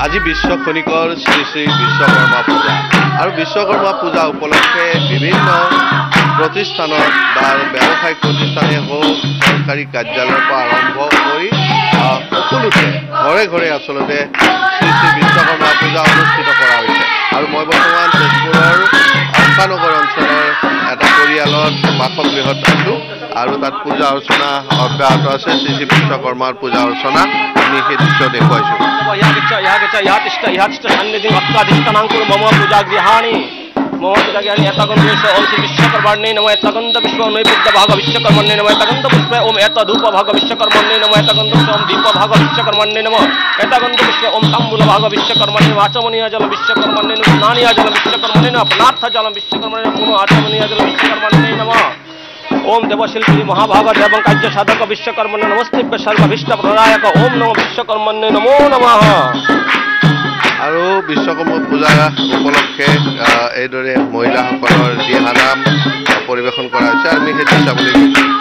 আজি বিশ্বখনিকৰ শ্ৰী শ্ৰী বিশ্বকৰ্মা পূজা আৰু বিশ্বকৰ্মা পূজা উপলক্ষে বিভিন্ন প্ৰতিষ্ঠানৰ বা ব্যৱসায়িক প্ৰতিষ্ঠানে হওক চৰকাৰী কাৰ্যালয়ৰ পৰা আৰম্ভ কৰি সকলোতে ঘৰে ঘৰে আচলতে শ্ৰী শ্ৰী বিশ্বকৰ্মা পূজা অনুষ্ঠিত কৰা হৈছে আৰু মই বৰ্তমান তেজপুৰৰ আস্থানগৰ অঞ্চলৰ এটা পৰিয়ালত বাসগৃহত আছোঁ আৰু তাত পূজা অৰ্চনা অব্যাহত আছে শ্ৰী শ্ৰী বিশ্বকৰ্মাৰ পূজা অৰ্চনা আমি সেই দৃশ্য দেখুৱাইছোঁ मम पूजाज्ञानी एतगंध ओम श्री विश्वकर्मण्ये नमः एतगंध विश्व नैवेद्य भाग विश्वकर्मण्ये नमः एतगंध पुष्प ओम एतधूप भाग विश्वकर्मण्ये नमः एतगंध ओम दीप भाग विश्वकर्मण्ये नमः एतगंध पुष्प ओम तांबूल भाग विश्वकर्मण्ये वाचमनीय जल विश्वकर्मण्ये नमः स्नानीय जल विश्वकर्मण्ये नमः अपनार्थ जल विश्वकर्मण्ये पुनः आचमनीय जल विश्वकर्मण्ये नमः ओम देवशिल्पी महाभाग देव कार्य साधक विश्वकर्मण्ये नमस्ते सर्वभीष्ट प्रदायक ओम नमो विश्वकर्मण्ये नमो नमः আৰু বিশ্বকৰ্মা পূজা উপলক্ষে এইদৰে মহিলাসকলৰ দিহানাম পৰিৱেশন কৰা হৈছে আৰু আমি সেইটো চাবলৈ গৈছোঁ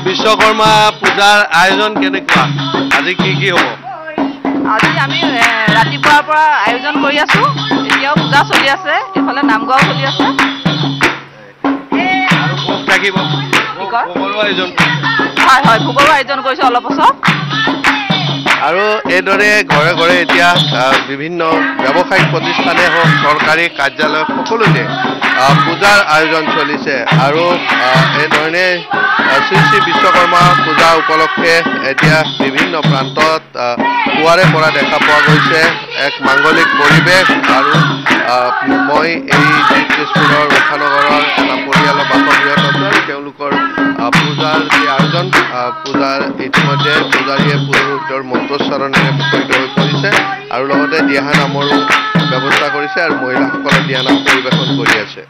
বিশ্বকৰ্মা পূজাৰ আয়োজন কেনেকুৱা আজি কি কি হ'ব আজি আমি ৰাতিপুৱাৰ পৰা আয়োজন কৰি আছো এতিয়াও পূজা চলি আছে এফালে নাম গাও চলি আছে আৰু ভোগ থাকিব ভোগৰ আয়োজন হয় হয় ভোগৰ আয়োজন কৰিছে অলপ পাছত আৰু এইদৰে ঘৰে ঘৰে এতিয়া বিভিন্ন ব্যৱসায়িক প্ৰতিষ্ঠানে হওক চৰকাৰী কাৰ্যালয় সকলোতে পূজাৰ আয়োজন চলিছে আৰু এইধৰণে শ্ৰী শ্ৰী বিশ্বকৰ্মা পূজা উপলক্ষে এতিয়া বিভিন্ন প্ৰান্তত পুৱাৰে পৰা দেখা পোৱা গৈছে এক মাংগলিক পৰিৱেশ আৰু মই এই তেজপুৰৰ উষানগৰৰ এটা পৰিয়ালৰ বাসগৃহত আছোঁ আৰু তেওঁলোকৰ পূজাৰ যি আয়োজন পূজাৰ ইতিমধ্যে পূজাৰীয়ে পুৰোহিতৰ মন্ত্ৰোচ্চাৰণেৰে মুখৰিত হৈ পৰিছে আৰু লগতে দিহানামৰো ব্যৱস্থা কৰিছে আৰু মহিলাসকলে দিহানাম পৰিৱেশন কৰি আছে